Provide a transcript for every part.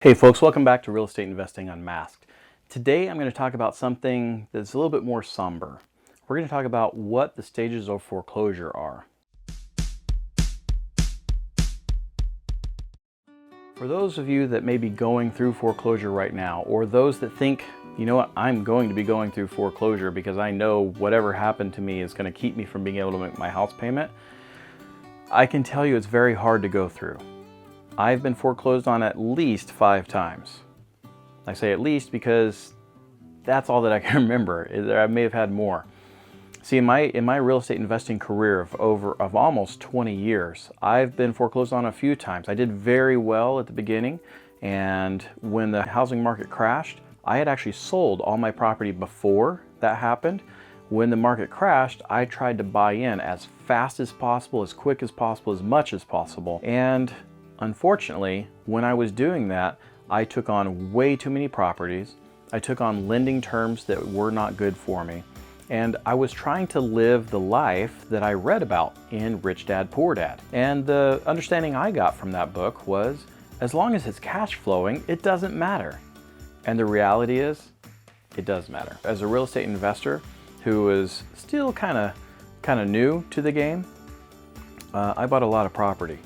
Hey folks, welcome back to Real Estate Investing Unmasked. Today I'm going to talk about something that's a little bit more somber. We're going to talk about what the stages of foreclosure are. For those of you that may be going through foreclosure right now, or those that think, you know what, I'm going to be going through foreclosure because I know whatever happened to me is going to keep me from being able to make my house payment, I can tell you it's very hard to go through. I've been foreclosed on at least 5 times. I say at least because that's all that I can remember. I may have had more. See, in my real estate investing career of almost 20 years, I've been foreclosed on a few times. I did very well at the beginning, and when the housing market crashed, I had actually sold all my property before that happened. When the market crashed, I tried to buy in as fast as possible, as quick as possible, as much as possible, and unfortunately, when I was doing that, I took on way too many properties. I took on lending terms that were not good for me. And I was trying to live the life that I read about in Rich Dad, Poor Dad. And the understanding I got from that book was, as long as it's cash flowing, it doesn't matter. And the reality is, it does matter. As a real estate investor who is still kind of new to the game, I bought a lot of property.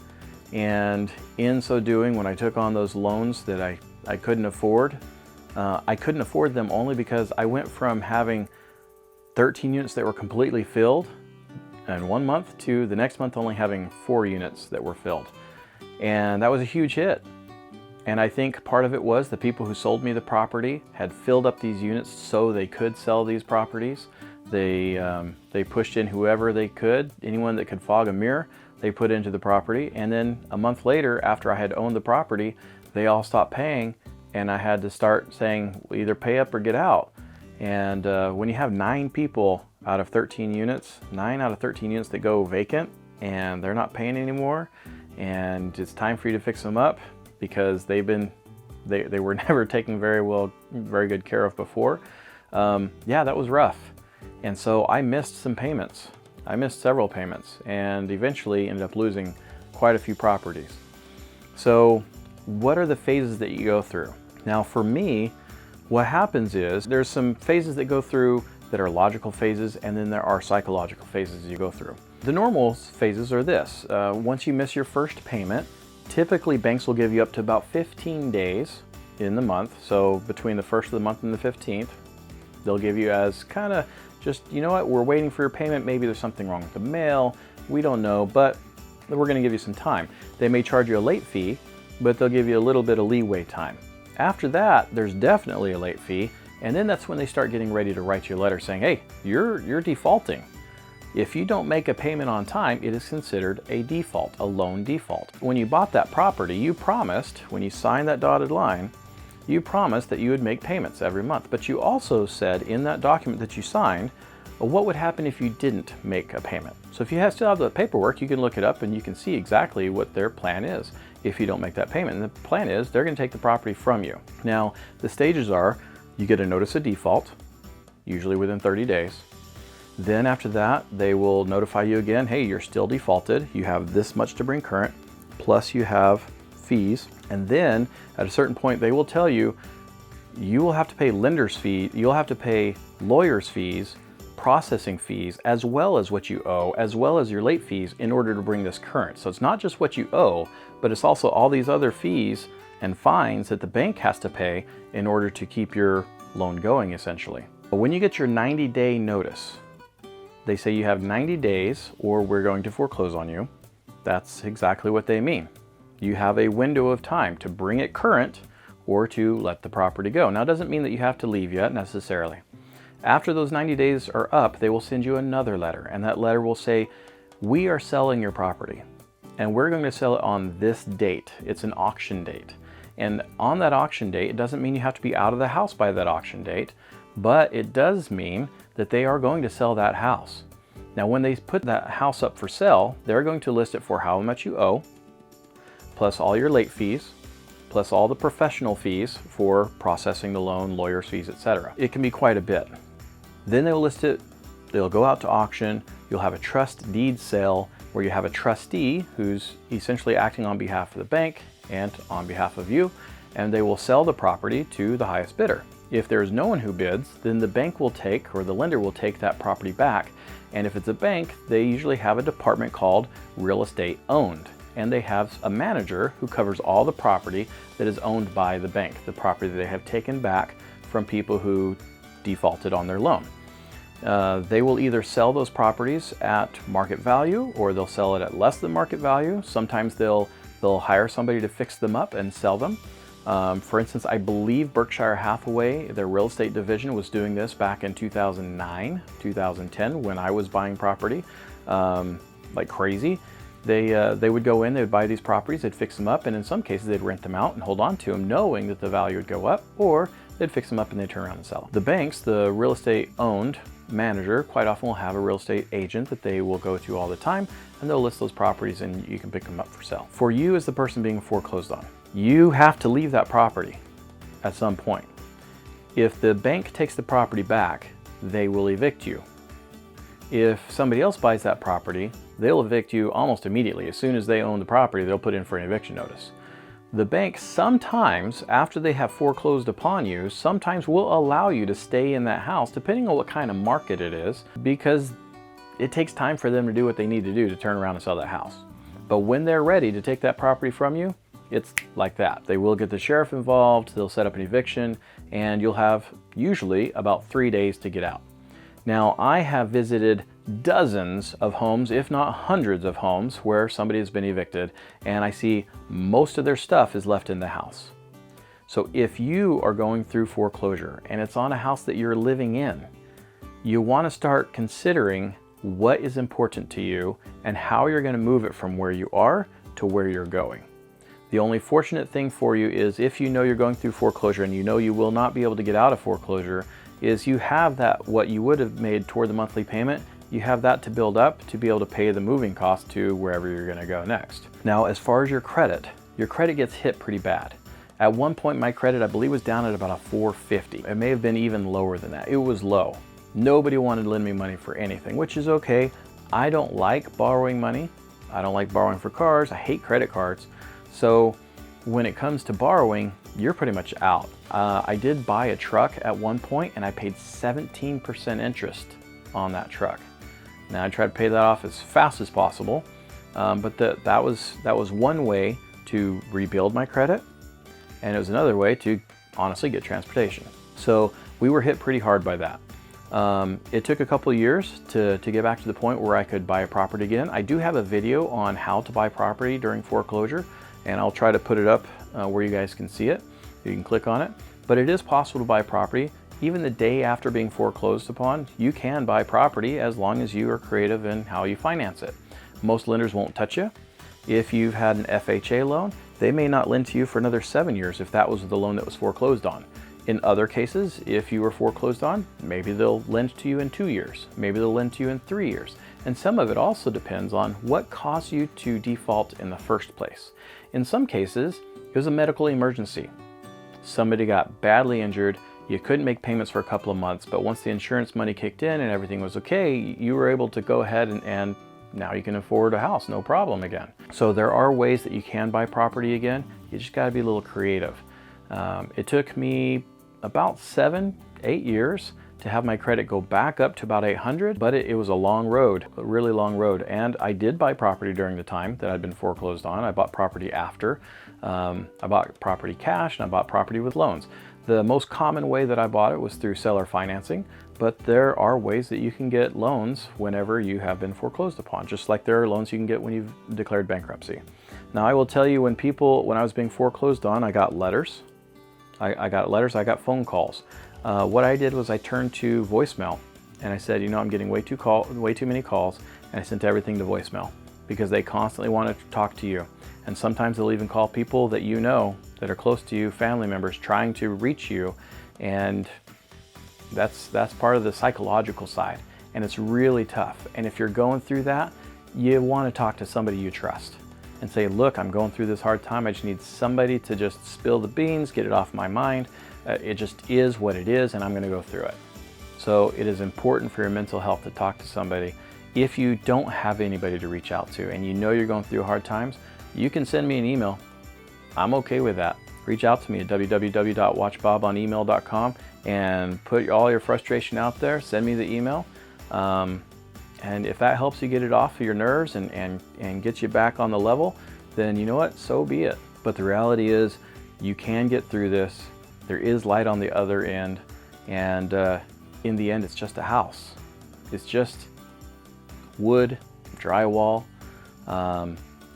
And in so doing, when I took on those loans that I couldn't afford them only because I went from having 13 units that were completely filled in 1 month to the next month only having 4 units that were filled. And that was a huge hit. And I think part of it was the people who sold me the property had filled up these units so they could sell these properties. They pushed in whoever they could, anyone that could fog a mirror, they put into the property. And then a month later, after I had owned the property, they all stopped paying, and I had to start saying, well, either pay up or get out. And when you have 9 people out of 13 units, 9 out of 13 units that go vacant, and they're not paying anymore, and it's time for you to fix them up because they were never taken very good care of before. Yeah, that was rough. And so I missed some payments. I missed several payments and eventually ended up losing quite a few properties. So what are the phases that you go through? Now for me, what happens is there's some phases that go through that are logical phases, and then there are psychological phases you go through. The normal phases are this. Once you miss your first payment, typically banks will give you up to about 15 days in the month. So between the 1st of the month and the 15th, they'll give you as kind of just, you know what, we're waiting for your payment. Maybe there's something wrong with the mail. We don't know, but we're going to give you some time. They may charge you a late fee, but they'll give you a little bit of leeway time. After that, there's definitely a late fee. And then that's when they start getting ready to write you a letter saying, hey, you're defaulting. If you don't make a payment on time, it is considered a default, a loan default. When you bought that property, you promised, when you signed that dotted line, you promised that you would make payments every month, but you also said in that document that you signed, what would happen if you didn't make a payment. So if you still have the paperwork, you can look it up and you can see exactly what their plan is if you don't make that payment. And the plan is they're going to take the property from you. Now, the stages are, you get a notice of default, usually within 30 days. Then after that, they will notify you again, hey, you're still defaulted. You have this much to bring current, plus you have fees. And then at a certain point, they will tell you, you will have to pay lender's fee, you'll have to pay lawyer's fees, processing fees, as well as what you owe, as well as your late fees in order to bring this current. So it's not just what you owe, but it's also all these other fees and fines that the bank has to pay in order to keep your loan going, essentially. But when you get your 90-day notice, they say you have 90 days or we're going to foreclose on you. That's exactly what they mean. You have a window of time to bring it current or to let the property go. Now, it doesn't mean that you have to leave yet necessarily. After those 90 days are up, they will send you another letter, and that letter will say, we are selling your property and we're going to sell it on this date. It's an auction date. And on that auction date, it doesn't mean you have to be out of the house by that auction date, but it does mean that they are going to sell that house. Now, when they put that house up for sale, they're going to list it for how much you owe, plus all your late fees, plus all the professional fees for processing the loan, lawyer's fees, etc. It can be quite a bit. Then they'll list it, they'll go out to auction, you'll have a trust deed sale where you have a trustee who's essentially acting on behalf of the bank and on behalf of you, and they will sell the property to the highest bidder. If there's no one who bids, then the bank will take, or the lender will take that property back. And if it's a bank, they usually have a department called real estate owned. And they have a manager who covers all the property that is owned by the bank, the property that they have taken back from people who defaulted on their loan. They will either sell those properties at market value, or they'll sell it at less than market value. Sometimes they'll hire somebody to fix them up and sell them. For instance, I believe Berkshire Hathaway, their real estate division, was doing this back in 2009, 2010, when I was buying property like crazy. They would go in, they would buy these properties, they'd fix them up, and in some cases they'd rent them out and hold on to them knowing that the value would go up, or they'd fix them up and they'd turn around and sell them. The banks, the real estate owned manager, quite often will have a real estate agent that they will go to all the time, and they'll list those properties and you can pick them up for sale. For you as the person being foreclosed on, you have to leave that property at some point. If the bank takes the property back, they will evict you. If somebody else buys that property, they'll evict you almost immediately. As soon as they own the property, they'll put in for an eviction notice. The bank sometimes, after they have foreclosed upon you, sometimes will allow you to stay in that house, depending on what kind of market it is, because it takes time for them to do what they need to do to turn around and sell that house. But when they're ready to take that property from you, it's like that. They will get the sheriff involved, they'll set up an eviction, and you'll have usually about 3 days to get out. Now, I have visited dozens of homes, if not hundreds of homes, where somebody has been evicted, and I see most of their stuff is left in the house. So if you are going through foreclosure and it's on a house that you're living in, you want to start considering what is important to you and how you're going to move it from where you are to where you're going. The only fortunate thing for you is if you know you're going through foreclosure and you know you will not be able to get out of foreclosure, is you have that, what you would have made toward the monthly payment, you have that to build up to be able to pay the moving cost to wherever you're going to go next. Now, as far as your credit gets hit pretty bad. At one point, my credit, I believe, was down at about a 450. It may have been even lower than that. It was low. Nobody wanted to lend me money for anything, which is okay. I don't like borrowing money. I don't like borrowing for cars. I hate credit cards. So when it comes to borrowing, you're pretty much out. I did buy a truck at one point and I paid 17% interest on that truck. Now I tried to pay that off as fast as possible, but that was one way to rebuild my credit, and it was another way to honestly get transportation. So we were hit pretty hard by that. It took a couple of years to get back to the point where I could buy a property again. I do have a video on how to buy property during foreclosure, and I'll try to put it up where you guys can see it. You can click on it. But it is possible to buy property. Even the day after being foreclosed upon, you can buy property as long as you are creative in how you finance it. Most lenders won't touch you. If you've had an FHA loan, they may not lend to you for another 7 years if that was the loan that was foreclosed on. In other cases, if you were foreclosed on, maybe they'll lend to you in 2 years. Maybe they'll lend to you in 3 years. And some of it also depends on what caused you to default in the first place. In some cases, it was a medical emergency. Somebody got badly injured, you couldn't make payments for a couple of months, but once the insurance money kicked in and everything was okay, you were able to go ahead and now you can afford a house, no problem again. So there are ways that you can buy property again. You just gotta be a little creative. It took me about 7-8 years to have my credit go back up to about 800, but it was a long road, a really long road. And I did buy property during the time that I'd been foreclosed on. I bought property after. I bought property cash and I bought property with loans. The most common way that I bought it was through seller financing, but there are ways that you can get loans whenever you have been foreclosed upon, just like there are loans you can get when you've declared bankruptcy. Now I will tell you, when I was being foreclosed on, I got letters. I got letters, I got phone calls. What I did was I turned to voicemail and I said, you know, I'm getting way too many calls, and I sent everything to voicemail because they constantly want to talk to you. And sometimes they'll even call people that you know, that are close to you, family members, trying to reach you. And that's part of the psychological side. And it's really tough. And if you're going through that, you want to talk to somebody you trust and say, look, I'm going through this hard time. I just need somebody to just spill the beans, get it off my mind. It just is what it is, and I'm going to go through it. So it is important for your mental health to talk to somebody. If you don't have anybody to reach out to and you know you're going through hard times, you can send me an email. I'm okay with that. reach out to me at www.watchbobonemail.com and put all your frustration out there. Send me the email. And if that helps you get it off of your nerves and gets you back on the level, then you know what, so be it. But the reality is you can get through this. There is light on the other end. And in the end, it's just a house. It's just wood, drywall.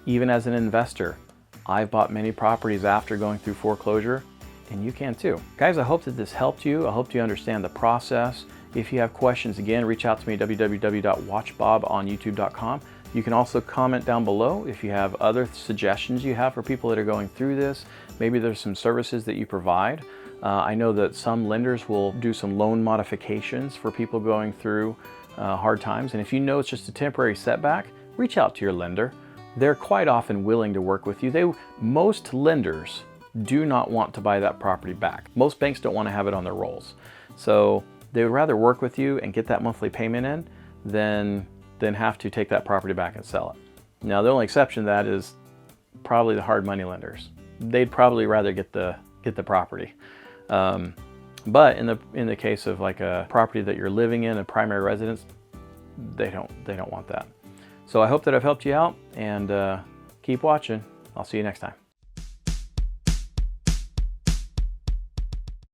Even as an investor, I've bought many properties after going through foreclosure, and you can too. Guys, I hope that this helped you. I hope you understand the process. If you have questions, again, reach out to me at www.watchbobonyoutube.com. You can also comment down below if you have other suggestions you have for people that are going through this. Maybe there's some services that you provide. I know that some lenders will do some loan modifications for people going through hard times. And if you know it's just a temporary setback, reach out to your lender. They're quite often willing to work with you. Most lenders do not want to buy that property back. Most banks don't want to have it on their rolls. So they would rather work with you and get that monthly payment in than have to take that property back and sell it. Now, the only exception to that is probably the hard money lenders. They'd probably rather get the property. But in the case of like a property that you're living in, a primary residence, they don't want that. So I hope that I've helped you out, and keep watching. I'll see you next time.